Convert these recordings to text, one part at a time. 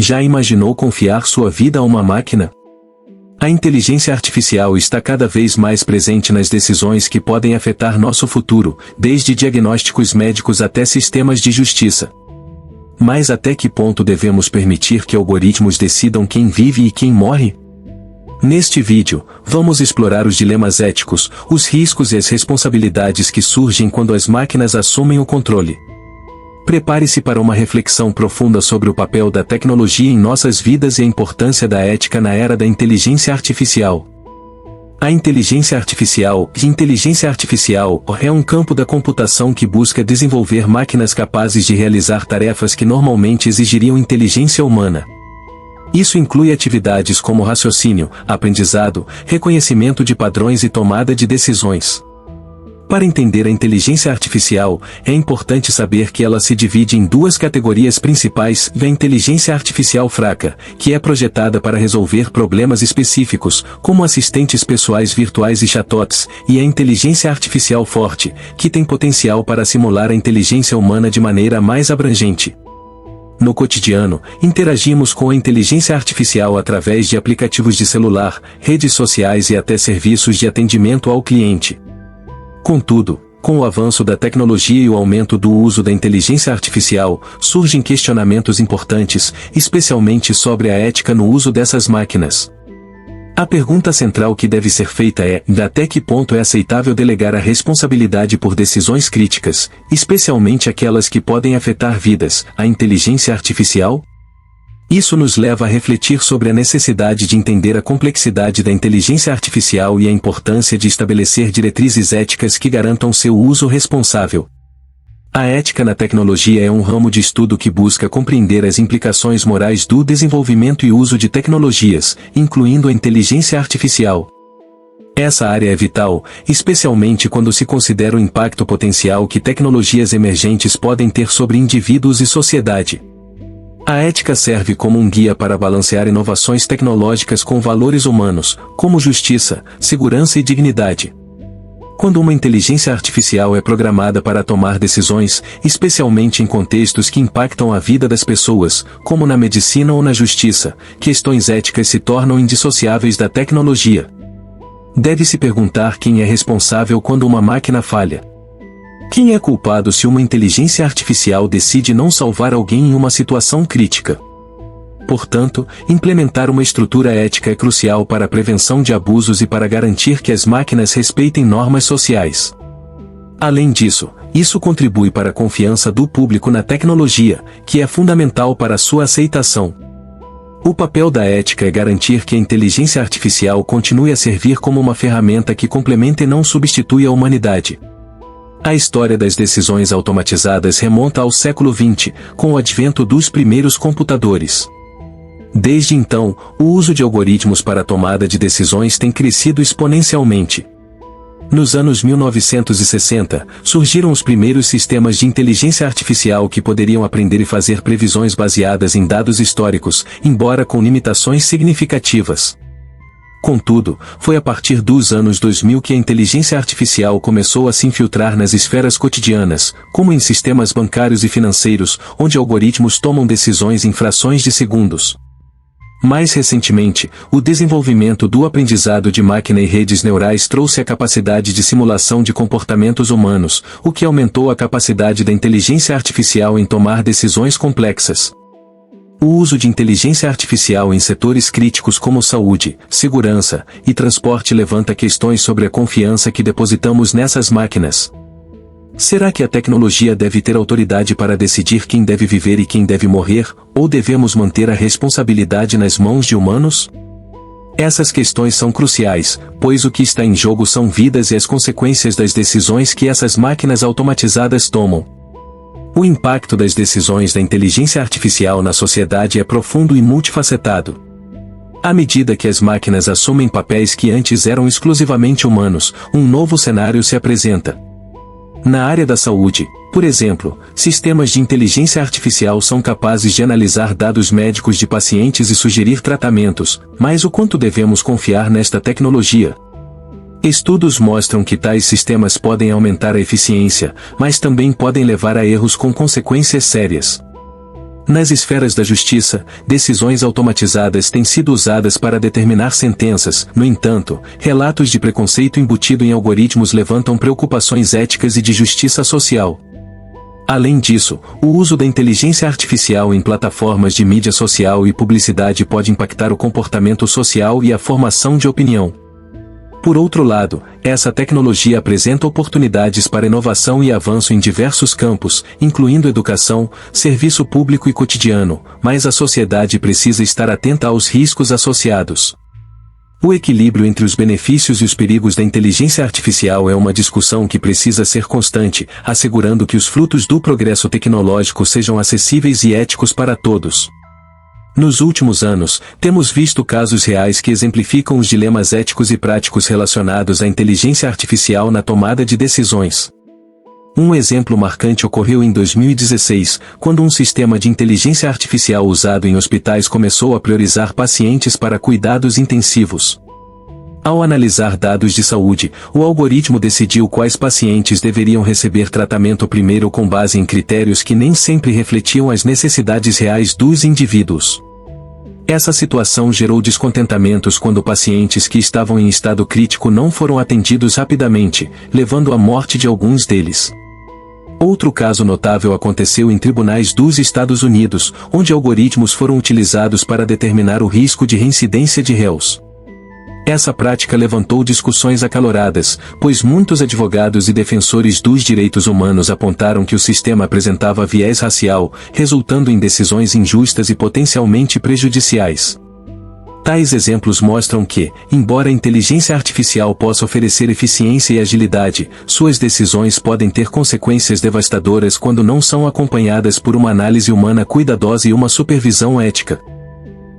Já imaginou confiar sua vida a uma máquina? A inteligência artificial está cada vez mais presente nas decisões que podem afetar nosso futuro, desde diagnósticos médicos até sistemas de justiça. Mas até que ponto devemos permitir que algoritmos decidam quem vive e quem morre? Neste vídeo, vamos explorar os dilemas éticos, os riscos e as responsabilidades que surgem quando as máquinas assumem o controle. Prepare-se para uma reflexão profunda sobre o papel da tecnologia em nossas vidas e a importância da ética na era da inteligência artificial. A inteligência artificial é um campo da computação que busca desenvolver máquinas capazes de realizar tarefas que normalmente exigiriam inteligência humana. Isso inclui atividades como raciocínio, aprendizado, reconhecimento de padrões e tomada de decisões. Para entender a inteligência artificial, é importante saber que ela se divide em duas categorias principais: a inteligência artificial fraca, que é projetada para resolver problemas específicos, como assistentes pessoais virtuais e chatbots, e a inteligência artificial forte, que tem potencial para simular a inteligência humana de maneira mais abrangente. No cotidiano, interagimos com a inteligência artificial através de aplicativos de celular, redes sociais e até serviços de atendimento ao cliente. Contudo, com o avanço da tecnologia e o aumento do uso da inteligência artificial, surgem questionamentos importantes, especialmente sobre a ética no uso dessas máquinas. A pergunta central que deve ser feita é: até que ponto é aceitável delegar a responsabilidade por decisões críticas, especialmente aquelas que podem afetar vidas, à inteligência artificial? Isso nos leva a refletir sobre a necessidade de entender a complexidade da inteligência artificial e a importância de estabelecer diretrizes éticas que garantam seu uso responsável. A ética na tecnologia é um ramo de estudo que busca compreender as implicações morais do desenvolvimento e uso de tecnologias, incluindo a inteligência artificial. Essa área é vital, especialmente quando se considera o impacto potencial que tecnologias emergentes podem ter sobre indivíduos e sociedade. A ética serve como um guia para balancear inovações tecnológicas com valores humanos, como justiça, segurança e dignidade. Quando uma inteligência artificial é programada para tomar decisões, especialmente em contextos que impactam a vida das pessoas, como na medicina ou na justiça, questões éticas se tornam indissociáveis da tecnologia. Deve-se perguntar quem é responsável quando uma máquina falha. Quem é culpado se uma inteligência artificial decide não salvar alguém em uma situação crítica? Portanto, implementar uma estrutura ética é crucial para a prevenção de abusos e para garantir que as máquinas respeitem normas sociais. Além disso, isso contribui para a confiança do público na tecnologia, que é fundamental para a sua aceitação. O papel da ética é garantir que a inteligência artificial continue a servir como uma ferramenta que complementa e não substitui a humanidade. A história das decisões automatizadas remonta ao século XX, com o advento dos primeiros computadores. Desde então, o uso de algoritmos para a tomada de decisões tem crescido exponencialmente. Nos anos 1960, surgiram os primeiros sistemas de inteligência artificial que poderiam aprender e fazer previsões baseadas em dados históricos, embora com limitações significativas. Contudo, foi a partir dos anos 2000 que a inteligência artificial começou a se infiltrar nas esferas cotidianas, como em sistemas bancários e financeiros, onde algoritmos tomam decisões em frações de segundos. Mais recentemente, o desenvolvimento do aprendizado de máquina e redes neurais trouxe a capacidade de simulação de comportamentos humanos, o que aumentou a capacidade da inteligência artificial em tomar decisões complexas. O uso de inteligência artificial em setores críticos como saúde, segurança e transporte levanta questões sobre a confiança que depositamos nessas máquinas. Será que a tecnologia deve ter autoridade para decidir quem deve viver e quem deve morrer, ou devemos manter a responsabilidade nas mãos de humanos? Essas questões são cruciais, pois o que está em jogo são vidas e as consequências das decisões que essas máquinas automatizadas tomam. O impacto das decisões da inteligência artificial na sociedade é profundo e multifacetado. À medida que as máquinas assumem papéis que antes eram exclusivamente humanos, um novo cenário se apresenta. Na área da saúde, por exemplo, sistemas de inteligência artificial são capazes de analisar dados médicos de pacientes e sugerir tratamentos, mas o quanto devemos confiar nesta tecnologia? Estudos mostram que tais sistemas podem aumentar a eficiência, mas também podem levar a erros com consequências sérias. Nas esferas da justiça, decisões automatizadas têm sido usadas para determinar sentenças. No entanto, relatos de preconceito embutido em algoritmos levantam preocupações éticas e de justiça social. Além disso, o uso da inteligência artificial em plataformas de mídia social e publicidade pode impactar o comportamento social e a formação de opinião. Por outro lado, essa tecnologia apresenta oportunidades para inovação e avanço em diversos campos, incluindo educação, serviço público e cotidiano, mas a sociedade precisa estar atenta aos riscos associados. O equilíbrio entre os benefícios e os perigos da inteligência artificial é uma discussão que precisa ser constante, assegurando que os frutos do progresso tecnológico sejam acessíveis e éticos para todos. Nos últimos anos, temos visto casos reais que exemplificam os dilemas éticos e práticos relacionados à inteligência artificial na tomada de decisões. Um exemplo marcante ocorreu em 2016, quando um sistema de inteligência artificial usado em hospitais começou a priorizar pacientes para cuidados intensivos. Ao analisar dados de saúde, o algoritmo decidiu quais pacientes deveriam receber tratamento primeiro com base em critérios que nem sempre refletiam as necessidades reais dos indivíduos. Essa situação gerou descontentamentos quando pacientes que estavam em estado crítico não foram atendidos rapidamente, levando à morte de alguns deles. Outro caso notável aconteceu em tribunais dos Estados Unidos, onde algoritmos foram utilizados para determinar o risco de reincidência de réus. Essa prática levantou discussões acaloradas, pois muitos advogados e defensores dos direitos humanos apontaram que o sistema apresentava viés racial, resultando em decisões injustas e potencialmente prejudiciais. Tais exemplos mostram que, embora a inteligência artificial possa oferecer eficiência e agilidade, suas decisões podem ter consequências devastadoras quando não são acompanhadas por uma análise humana cuidadosa e uma supervisão ética.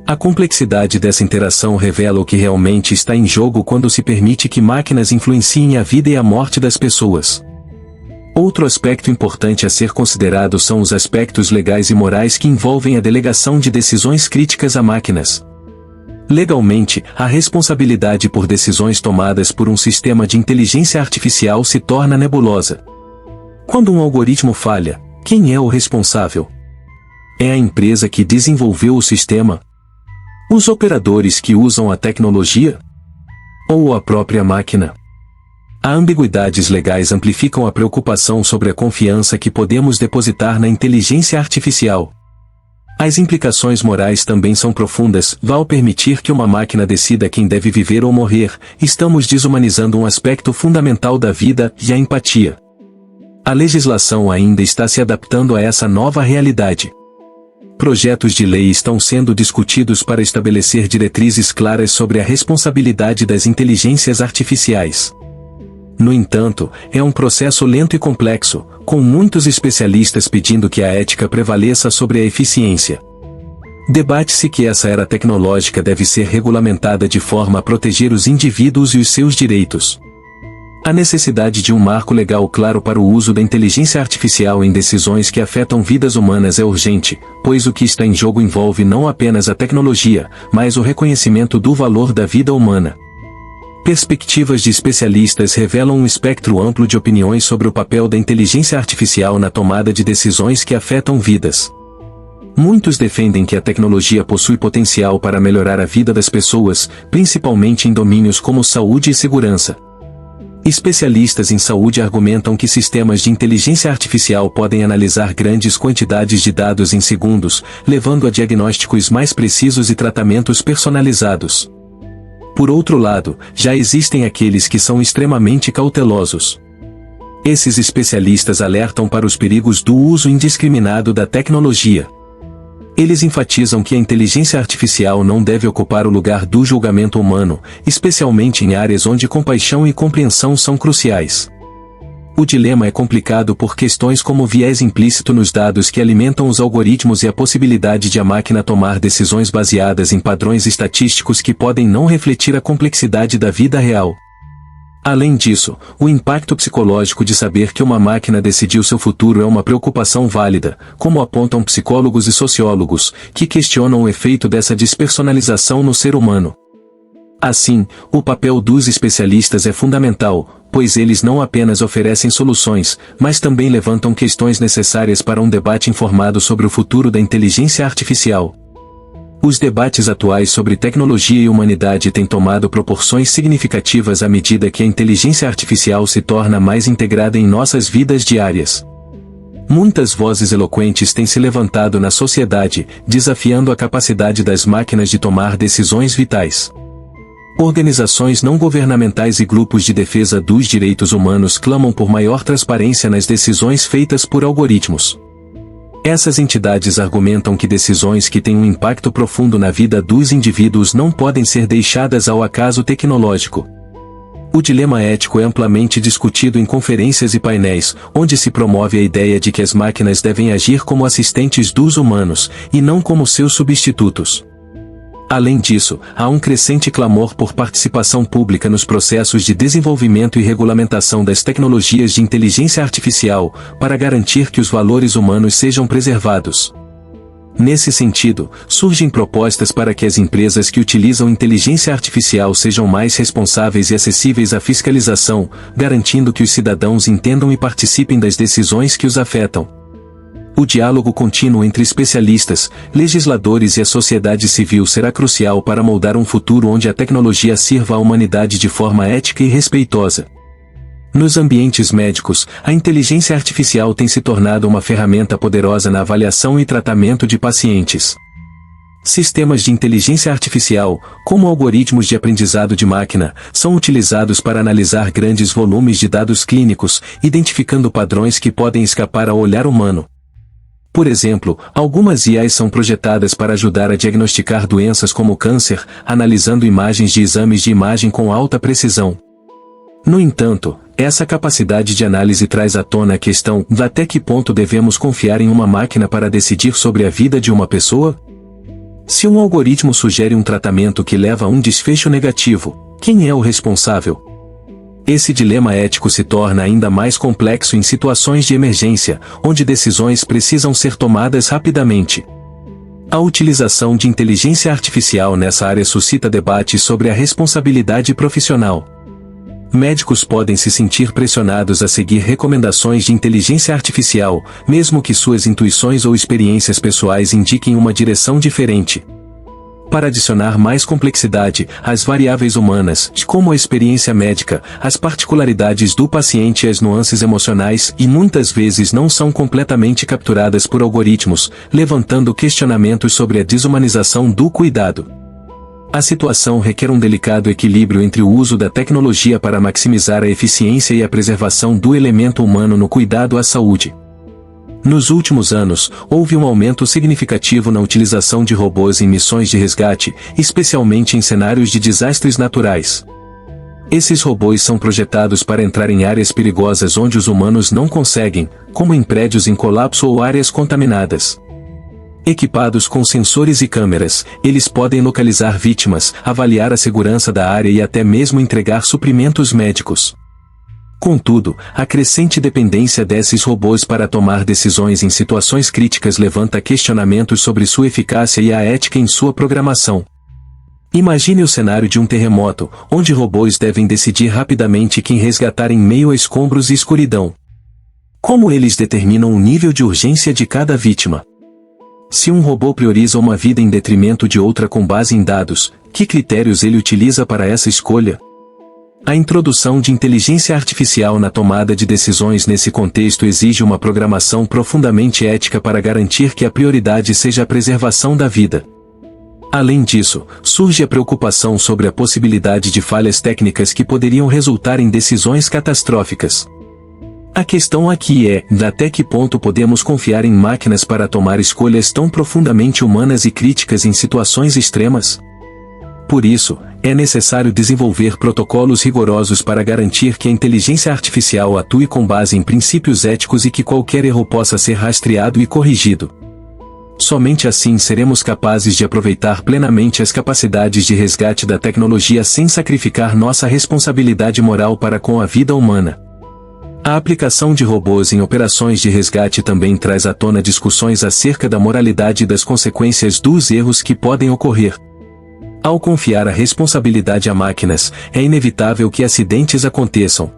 A complexidade dessa interação revela o que realmente está em jogo quando se permite que máquinas influenciem a vida e a morte das pessoas. Outro aspecto importante a ser considerado são os aspectos legais e morais que envolvem a delegação de decisões críticas a máquinas. Legalmente, a responsabilidade por decisões tomadas por um sistema de inteligência artificial se torna nebulosa. Quando um algoritmo falha, quem é o responsável? É a empresa que desenvolveu o sistema? Os operadores que usam a tecnologia? Ou a própria máquina? As ambiguidades legais amplificam a preocupação sobre a confiança que podemos depositar na inteligência artificial. As implicações morais também são profundas. Ao permitir que uma máquina decida quem deve viver ou morrer, estamos desumanizando um aspecto fundamental da vida e a empatia. A legislação ainda está se adaptando a essa nova realidade. Projetos de lei estão sendo discutidos para estabelecer diretrizes claras sobre a responsabilidade das inteligências artificiais. No entanto, é um processo lento e complexo, com muitos especialistas pedindo que a ética prevaleça sobre a eficiência. Debate-se que essa era tecnológica deve ser regulamentada de forma a proteger os indivíduos e os seus direitos. A necessidade de um marco legal claro para o uso da inteligência artificial em decisões que afetam vidas humanas é urgente, pois o que está em jogo envolve não apenas a tecnologia, mas o reconhecimento do valor da vida humana. Perspectivas de especialistas revelam um espectro amplo de opiniões sobre o papel da inteligência artificial na tomada de decisões que afetam vidas. Muitos defendem que a tecnologia possui potencial para melhorar a vida das pessoas, principalmente em domínios como saúde e segurança. Especialistas em saúde argumentam que sistemas de inteligência artificial podem analisar grandes quantidades de dados em segundos, levando a diagnósticos mais precisos e tratamentos personalizados. Por outro lado, já existem aqueles que são extremamente cautelosos. Esses especialistas alertam para os perigos do uso indiscriminado da tecnologia. Eles enfatizam que a inteligência artificial não deve ocupar o lugar do julgamento humano, especialmente em áreas onde compaixão e compreensão são cruciais. O dilema é complicado por questões como o viés implícito nos dados que alimentam os algoritmos e a possibilidade de a máquina tomar decisões baseadas em padrões estatísticos que podem não refletir a complexidade da vida real. Além disso, o impacto psicológico de saber que uma máquina decidiu seu futuro é uma preocupação válida, como apontam psicólogos e sociólogos, que questionam o efeito dessa despersonalização no ser humano. Assim, o papel dos especialistas é fundamental, pois eles não apenas oferecem soluções, mas também levantam questões necessárias para um debate informado sobre o futuro da inteligência artificial. Os debates atuais sobre tecnologia e humanidade têm tomado proporções significativas à medida que a inteligência artificial se torna mais integrada em nossas vidas diárias. Muitas vozes eloquentes têm se levantado na sociedade, desafiando a capacidade das máquinas de tomar decisões vitais. Organizações não governamentais e grupos de defesa dos direitos humanos clamam por maior transparência nas decisões feitas por algoritmos. Essas entidades argumentam que decisões que têm um impacto profundo na vida dos indivíduos não podem ser deixadas ao acaso tecnológico. O dilema ético é amplamente discutido em conferências e painéis, onde se promove a ideia de que as máquinas devem agir como assistentes dos humanos, e não como seus substitutos. Além disso, há um crescente clamor por participação pública nos processos de desenvolvimento e regulamentação das tecnologias de inteligência artificial, para garantir que os valores humanos sejam preservados. Nesse sentido, surgem propostas para que as empresas que utilizam inteligência artificial sejam mais responsáveis e acessíveis à fiscalização, garantindo que os cidadãos entendam e participem das decisões que os afetam. O diálogo contínuo entre especialistas, legisladores e a sociedade civil será crucial para moldar um futuro onde a tecnologia sirva à humanidade de forma ética e respeitosa. Nos ambientes médicos, a inteligência artificial tem se tornado uma ferramenta poderosa na avaliação e tratamento de pacientes. Sistemas de inteligência artificial, como algoritmos de aprendizado de máquina, são utilizados para analisar grandes volumes de dados clínicos, identificando padrões que podem escapar ao olhar humano. Por exemplo, algumas IAs são projetadas para ajudar a diagnosticar doenças como câncer, analisando imagens de exames de imagem com alta precisão. No entanto, essa capacidade de análise traz à tona a questão de até que ponto devemos confiar em uma máquina para decidir sobre a vida de uma pessoa? Se um algoritmo sugere um tratamento que leva a um desfecho negativo, quem é o responsável? Esse dilema ético se torna ainda mais complexo em situações de emergência, onde decisões precisam ser tomadas rapidamente. A utilização de inteligência artificial nessa área suscita debates sobre a responsabilidade profissional. Médicos podem se sentir pressionados a seguir recomendações de inteligência artificial, mesmo que suas intuições ou experiências pessoais indiquem uma direção diferente. Para adicionar mais complexidade, as variáveis humanas, como a experiência médica, as particularidades do paciente e as nuances emocionais, e muitas vezes não são completamente capturadas por algoritmos, levantando questionamentos sobre a desumanização do cuidado. A situação requer um delicado equilíbrio entre o uso da tecnologia para maximizar a eficiência e a preservação do elemento humano no cuidado à saúde. Nos últimos anos, houve um aumento significativo na utilização de robôs em missões de resgate, especialmente em cenários de desastres naturais. Esses robôs são projetados para entrar em áreas perigosas onde os humanos não conseguem, como em prédios em colapso ou áreas contaminadas. Equipados com sensores e câmeras, eles podem localizar vítimas, avaliar a segurança da área e até mesmo entregar suprimentos médicos. Contudo, a crescente dependência desses robôs para tomar decisões em situações críticas levanta questionamentos sobre sua eficácia e a ética em sua programação. Imagine o cenário de um terremoto, onde robôs devem decidir rapidamente quem resgatar em meio a escombros e escuridão. Como eles determinam o nível de urgência de cada vítima? Se um robô prioriza uma vida em detrimento de outra com base em dados, que critérios ele utiliza para essa escolha? A introdução de inteligência artificial na tomada de decisões nesse contexto exige uma programação profundamente ética para garantir que a prioridade seja a preservação da vida. Além disso, surge a preocupação sobre a possibilidade de falhas técnicas que poderiam resultar em decisões catastróficas. A questão aqui é, até que ponto podemos confiar em máquinas para tomar escolhas tão profundamente humanas e críticas em situações extremas? Por isso, é necessário desenvolver protocolos rigorosos para garantir que a inteligência artificial atue com base em princípios éticos e que qualquer erro possa ser rastreado e corrigido. Somente assim seremos capazes de aproveitar plenamente as capacidades de resgate da tecnologia sem sacrificar nossa responsabilidade moral para com a vida humana. A aplicação de robôs em operações de resgate também traz à tona discussões acerca da moralidade e das consequências dos erros que podem ocorrer. Ao confiar a responsabilidade a máquinas, é inevitável que acidentes aconteçam.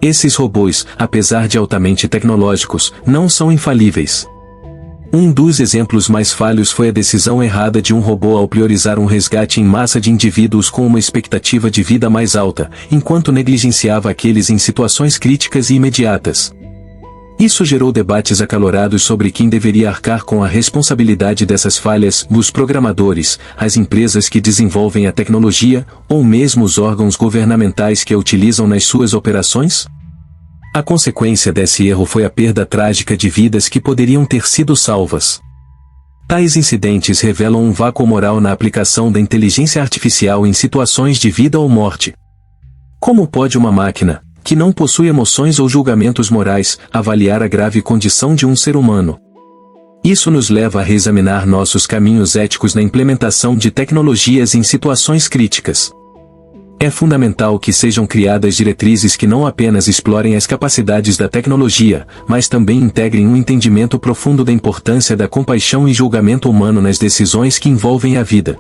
Esses robôs, apesar de altamente tecnológicos, não são infalíveis. Um dos exemplos mais falhos foi a decisão errada de um robô ao priorizar um resgate em massa de indivíduos com uma expectativa de vida mais alta, enquanto negligenciava aqueles em situações críticas e imediatas. Isso gerou debates acalorados sobre quem deveria arcar com a responsabilidade dessas falhas: os programadores, as empresas que desenvolvem a tecnologia, ou mesmo os órgãos governamentais que a utilizam nas suas operações? A consequência desse erro foi a perda trágica de vidas que poderiam ter sido salvas. Tais incidentes revelam um vácuo moral na aplicação da inteligência artificial em situações de vida ou morte. Como pode uma máquina, que não possui emoções ou julgamentos morais, avaliar a grave condição de um ser humano? Isso nos leva a reexaminar nossos caminhos éticos na implementação de tecnologias em situações críticas. É fundamental que sejam criadas diretrizes que não apenas explorem as capacidades da tecnologia, mas também integrem um entendimento profundo da importância da compaixão e julgamento humano nas decisões que envolvem a vida.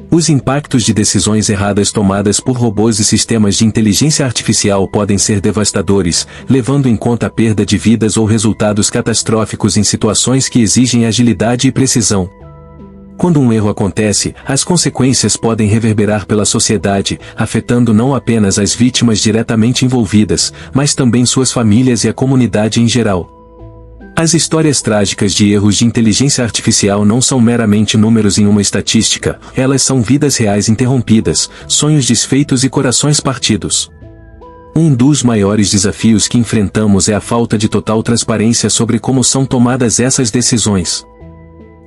Os impactos de decisões erradas tomadas por robôs e sistemas de inteligência artificial podem ser devastadores, levando em conta a perda de vidas ou resultados catastróficos em situações que exigem agilidade e precisão. Quando um erro acontece, as consequências podem reverberar pela sociedade, afetando não apenas as vítimas diretamente envolvidas, mas também suas famílias e a comunidade em geral. As histórias trágicas de erros de inteligência artificial não são meramente números em uma estatística, elas são vidas reais interrompidas, sonhos desfeitos e corações partidos. Um dos maiores desafios que enfrentamos é a falta de total transparência sobre como são tomadas essas decisões.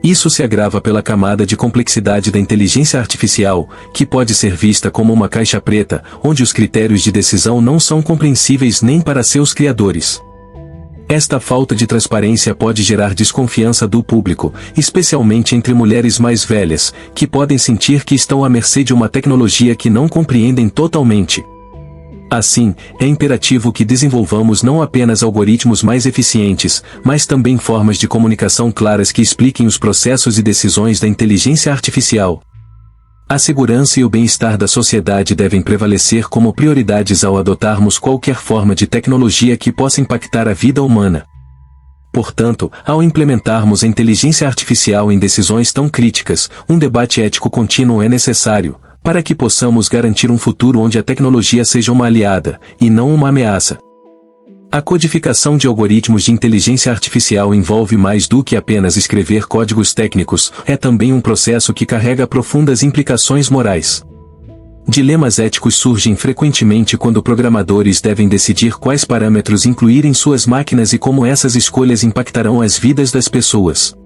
Isso se agrava pela camada de complexidade da inteligência artificial, que pode ser vista como uma caixa preta, onde os critérios de decisão não são compreensíveis nem para seus criadores. Esta falta de transparência pode gerar desconfiança do público, especialmente entre mulheres mais velhas, que podem sentir que estão à mercê de uma tecnologia que não compreendem totalmente. Assim, é imperativo que desenvolvamos não apenas algoritmos mais eficientes, mas também formas de comunicação claras que expliquem os processos e decisões da inteligência artificial. A segurança e o bem-estar da sociedade devem prevalecer como prioridades ao adotarmos qualquer forma de tecnologia que possa impactar a vida humana. Portanto, ao implementarmos a inteligência artificial em decisões tão críticas, um debate ético contínuo é necessário, para que possamos garantir um futuro onde a tecnologia seja uma aliada, e não uma ameaça. A codificação de algoritmos de inteligência artificial envolve mais do que apenas escrever códigos técnicos, é também um processo que carrega profundas implicações morais. Dilemas éticos surgem frequentemente quando programadores devem decidir quais parâmetros incluir em suas máquinas e como essas escolhas impactarão as vidas das pessoas.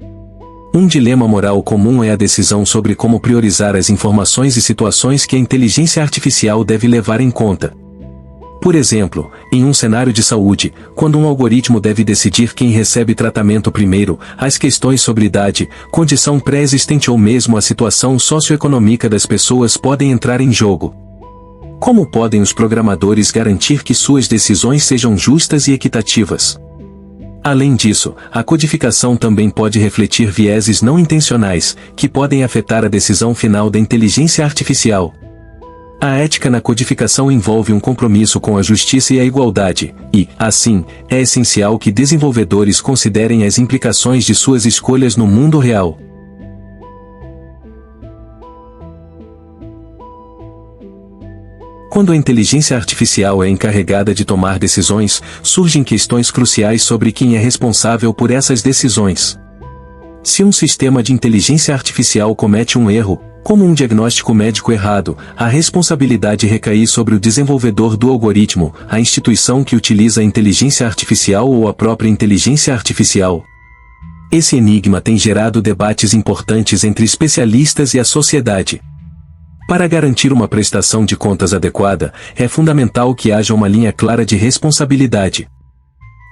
Um dilema moral comum é a decisão sobre como priorizar as informações e situações que a inteligência artificial deve levar em conta. Por exemplo, em um cenário de saúde, quando um algoritmo deve decidir quem recebe tratamento primeiro, as questões sobre idade, condição pré-existente ou mesmo a situação socioeconômica das pessoas podem entrar em jogo. Como podem os programadores garantir que suas decisões sejam justas e equitativas? Além disso, a codificação também pode refletir vieses não intencionais, que podem afetar a decisão final da inteligência artificial. A ética na codificação envolve um compromisso com a justiça e a igualdade, e, assim, é essencial que desenvolvedores considerem as implicações de suas escolhas no mundo real. Quando a inteligência artificial é encarregada de tomar decisões, surgem questões cruciais sobre quem é responsável por essas decisões. Se um sistema de inteligência artificial comete um erro, como um diagnóstico médico errado, a responsabilidade recai sobre o desenvolvedor do algoritmo, a instituição que utiliza a inteligência artificial ou a própria inteligência artificial. Esse enigma tem gerado debates importantes entre especialistas e a sociedade. Para garantir uma prestação de contas adequada, é fundamental que haja uma linha clara de responsabilidade.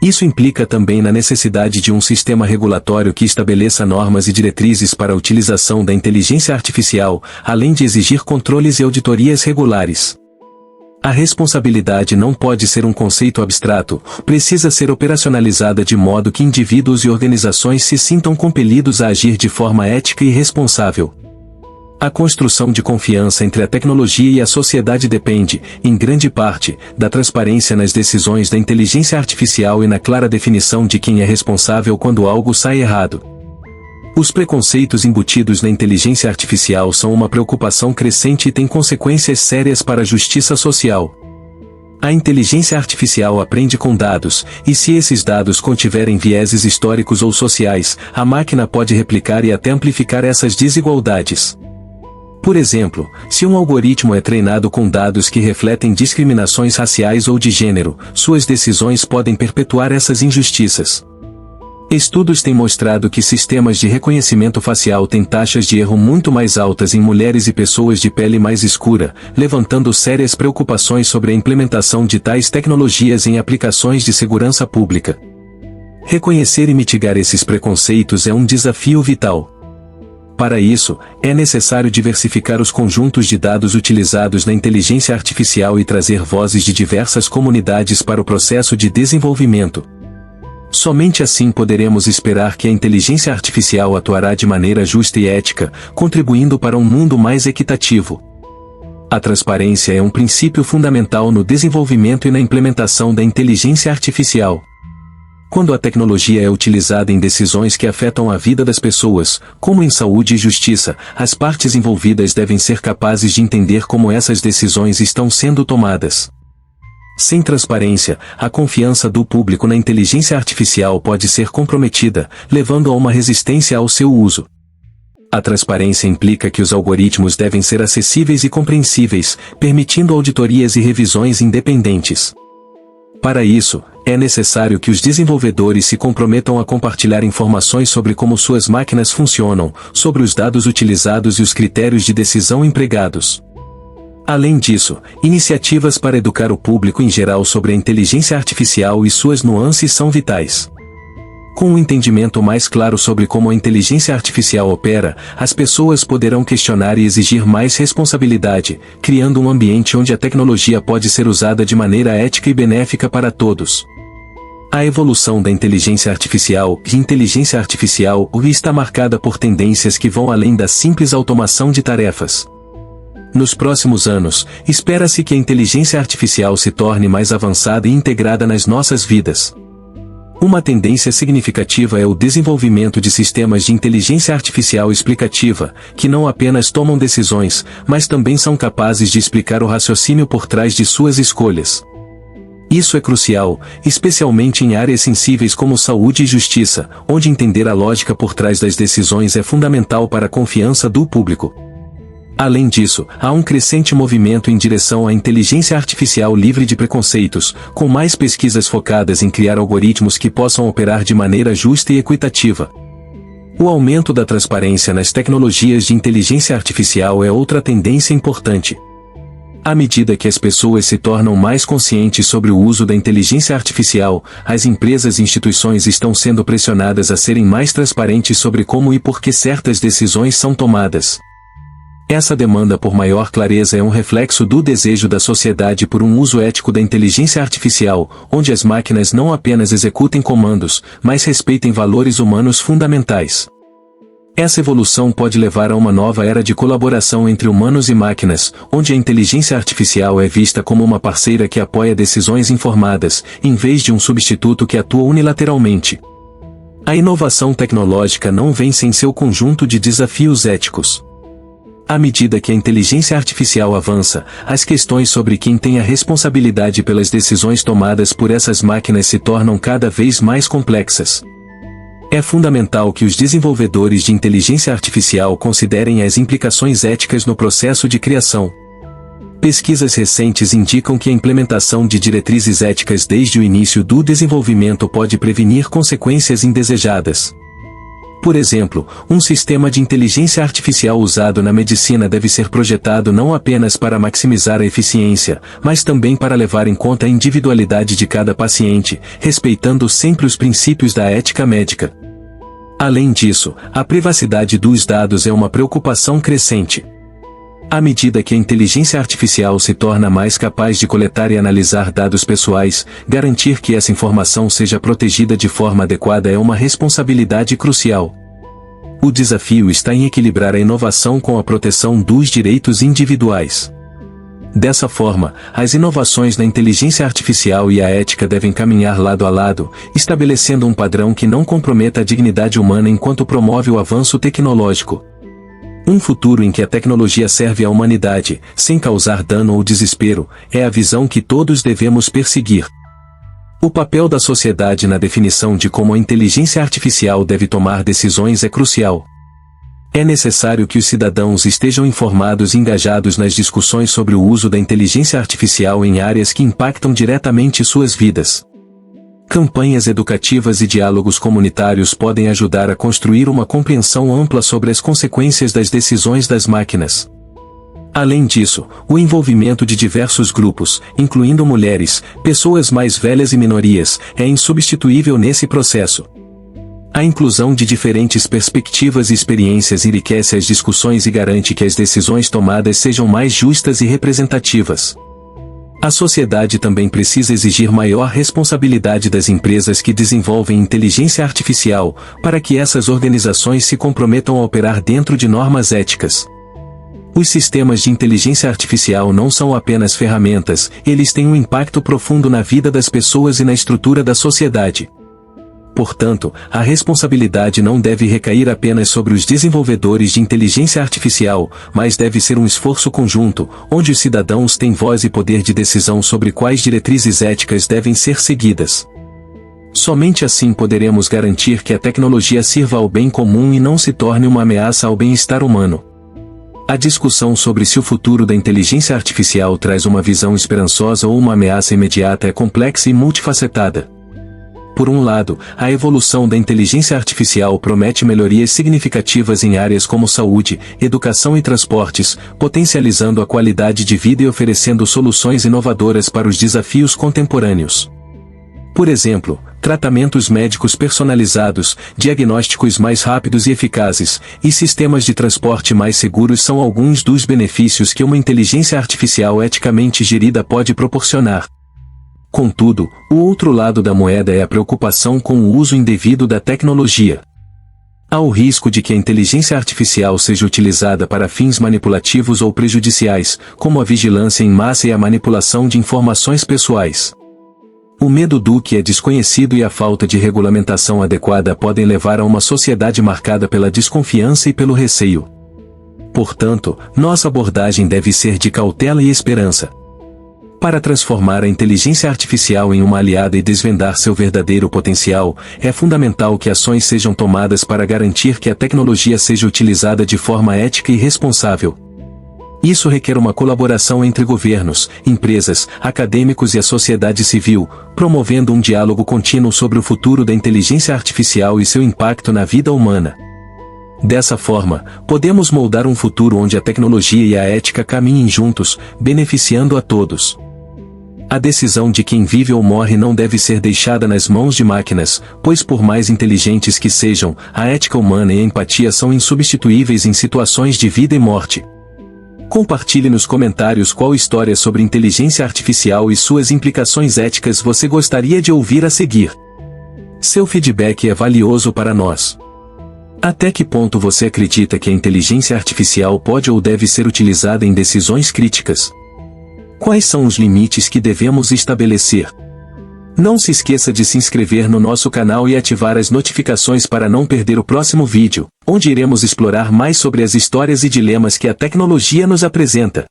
Isso implica também na necessidade de um sistema regulatório que estabeleça normas e diretrizes para a utilização da inteligência artificial, além de exigir controles e auditorias regulares. A responsabilidade não pode ser um conceito abstrato, precisa ser operacionalizada de modo que indivíduos e organizações se sintam compelidos a agir de forma ética e responsável. A construção de confiança entre a tecnologia e a sociedade depende, em grande parte, da transparência nas decisões da inteligência artificial e na clara definição de quem é responsável quando algo sai errado. Os preconceitos embutidos na inteligência artificial são uma preocupação crescente e têm consequências sérias para a justiça social. A inteligência artificial aprende com dados, e se esses dados contiverem vieses históricos ou sociais, a máquina pode replicar e até amplificar essas desigualdades. Por exemplo, se um algoritmo é treinado com dados que refletem discriminações raciais ou de gênero, suas decisões podem perpetuar essas injustiças. Estudos têm mostrado que sistemas de reconhecimento facial têm taxas de erro muito mais altas em mulheres e pessoas de pele mais escura, levantando sérias preocupações sobre a implementação de tais tecnologias em aplicações de segurança pública. Reconhecer e mitigar esses preconceitos é um desafio vital. Para isso, é necessário diversificar os conjuntos de dados utilizados na inteligência artificial e trazer vozes de diversas comunidades para o processo de desenvolvimento. Somente assim poderemos esperar que a inteligência artificial atuará de maneira justa e ética, contribuindo para um mundo mais equitativo. A transparência é um princípio fundamental no desenvolvimento e na implementação da inteligência artificial. Quando a tecnologia é utilizada em decisões que afetam a vida das pessoas, como em saúde e justiça, as partes envolvidas devem ser capazes de entender como essas decisões estão sendo tomadas. Sem transparência, a confiança do público na inteligência artificial pode ser comprometida, levando a uma resistência ao seu uso. A transparência implica que os algoritmos devem ser acessíveis e compreensíveis, permitindo auditorias e revisões independentes. Para isso, é necessário que os desenvolvedores se comprometam a compartilhar informações sobre como suas máquinas funcionam, sobre os dados utilizados e os critérios de decisão empregados. Além disso, iniciativas para educar o público em geral sobre a inteligência artificial e suas nuances são vitais. Com um entendimento mais claro sobre como a inteligência artificial opera, as pessoas poderão questionar e exigir mais responsabilidade, criando um ambiente onde a tecnologia pode ser usada de maneira ética e benéfica para todos. A evolução da inteligência artificial está marcada por tendências que vão além da simples automação de tarefas. Nos próximos anos, espera-se que a inteligência artificial se torne mais avançada e integrada nas nossas vidas. Uma tendência significativa é o desenvolvimento de sistemas de inteligência artificial explicativa, que não apenas tomam decisões, mas também são capazes de explicar o raciocínio por trás de suas escolhas. Isso é crucial, especialmente em áreas sensíveis como saúde e justiça, onde entender a lógica por trás das decisões é fundamental para a confiança do público. Além disso, há um crescente movimento em direção à inteligência artificial livre de preconceitos, com mais pesquisas focadas em criar algoritmos que possam operar de maneira justa e equitativa. O aumento da transparência nas tecnologias de inteligência artificial é outra tendência importante. À medida que as pessoas se tornam mais conscientes sobre o uso da inteligência artificial, as empresas e instituições estão sendo pressionadas a serem mais transparentes sobre como e por que certas decisões são tomadas. Essa demanda por maior clareza é um reflexo do desejo da sociedade por um uso ético da inteligência artificial, onde as máquinas não apenas executem comandos, mas respeitem valores humanos fundamentais. Essa evolução pode levar a uma nova era de colaboração entre humanos e máquinas, onde a inteligência artificial é vista como uma parceira que apoia decisões informadas, em vez de um substituto que atua unilateralmente. A inovação tecnológica não vem sem seu conjunto de desafios éticos. À medida que a inteligência artificial avança, as questões sobre quem tem a responsabilidade pelas decisões tomadas por essas máquinas se tornam cada vez mais complexas. É fundamental que os desenvolvedores de inteligência artificial considerem as implicações éticas no processo de criação. Pesquisas recentes indicam que a implementação de diretrizes éticas desde o início do desenvolvimento pode prevenir consequências indesejadas. Por exemplo, um sistema de inteligência artificial usado na medicina deve ser projetado não apenas para maximizar a eficiência, mas também para levar em conta a individualidade de cada paciente, respeitando sempre os princípios da ética médica. Além disso, a privacidade dos dados é uma preocupação crescente. À medida que a inteligência artificial se torna mais capaz de coletar e analisar dados pessoais, garantir que essa informação seja protegida de forma adequada é uma responsabilidade crucial. O desafio está em equilibrar a inovação com a proteção dos direitos individuais. Dessa forma, as inovações na inteligência artificial e a ética devem caminhar lado a lado, estabelecendo um padrão que não comprometa a dignidade humana enquanto promove o avanço tecnológico. Um futuro em que a tecnologia serve à humanidade, sem causar dano ou desespero, é a visão que todos devemos perseguir. O papel da sociedade na definição de como a inteligência artificial deve tomar decisões é crucial. É necessário que os cidadãos estejam informados e engajados nas discussões sobre o uso da inteligência artificial em áreas que impactam diretamente suas vidas. Campanhas educativas e diálogos comunitários podem ajudar a construir uma compreensão ampla sobre as consequências das decisões das máquinas. Além disso, o envolvimento de diversos grupos, incluindo mulheres, pessoas mais velhas e minorias, é insubstituível nesse processo. A inclusão de diferentes perspectivas e experiências enriquece as discussões e garante que as decisões tomadas sejam mais justas e representativas. A sociedade também precisa exigir maior responsabilidade das empresas que desenvolvem inteligência artificial, para que essas organizações se comprometam a operar dentro de normas éticas. Os sistemas de inteligência artificial não são apenas ferramentas, eles têm um impacto profundo na vida das pessoas e na estrutura da sociedade. Portanto, a responsabilidade não deve recair apenas sobre os desenvolvedores de inteligência artificial, mas deve ser um esforço conjunto, onde os cidadãos têm voz e poder de decisão sobre quais diretrizes éticas devem ser seguidas. Somente assim poderemos garantir que a tecnologia sirva ao bem comum e não se torne uma ameaça ao bem-estar humano. A discussão sobre se o futuro da inteligência artificial traz uma visão esperançosa ou uma ameaça imediata é complexa e multifacetada. Por um lado, a evolução da inteligência artificial promete melhorias significativas em áreas como saúde, educação e transportes, potencializando a qualidade de vida e oferecendo soluções inovadoras para os desafios contemporâneos. Por exemplo, tratamentos médicos personalizados, diagnósticos mais rápidos e eficazes, e sistemas de transporte mais seguros são alguns dos benefícios que uma inteligência artificial eticamente gerida pode proporcionar. Contudo, o outro lado da moeda é a preocupação com o uso indevido da tecnologia. Há o risco de que a inteligência artificial seja utilizada para fins manipulativos ou prejudiciais, como a vigilância em massa e a manipulação de informações pessoais. O medo do que é desconhecido e a falta de regulamentação adequada podem levar a uma sociedade marcada pela desconfiança e pelo receio. Portanto, nossa abordagem deve ser de cautela e esperança. Para transformar a inteligência artificial em uma aliada e desvendar seu verdadeiro potencial, é fundamental que ações sejam tomadas para garantir que a tecnologia seja utilizada de forma ética e responsável. Isso requer uma colaboração entre governos, empresas, acadêmicos e a sociedade civil, promovendo um diálogo contínuo sobre o futuro da inteligência artificial e seu impacto na vida humana. Dessa forma, podemos moldar um futuro onde a tecnologia e a ética caminhem juntos, beneficiando a todos. A decisão de quem vive ou morre não deve ser deixada nas mãos de máquinas, pois por mais inteligentes que sejam, a ética humana e a empatia são insubstituíveis em situações de vida e morte. Compartilhe nos comentários qual história sobre inteligência artificial e suas implicações éticas você gostaria de ouvir a seguir. Seu feedback é valioso para nós. Até que ponto você acredita que a inteligência artificial pode ou deve ser utilizada em decisões críticas? Quais são os limites que devemos estabelecer? Não se esqueça de se inscrever no nosso canal e ativar as notificações para não perder o próximo vídeo, onde iremos explorar mais sobre as histórias e dilemas que a tecnologia nos apresenta.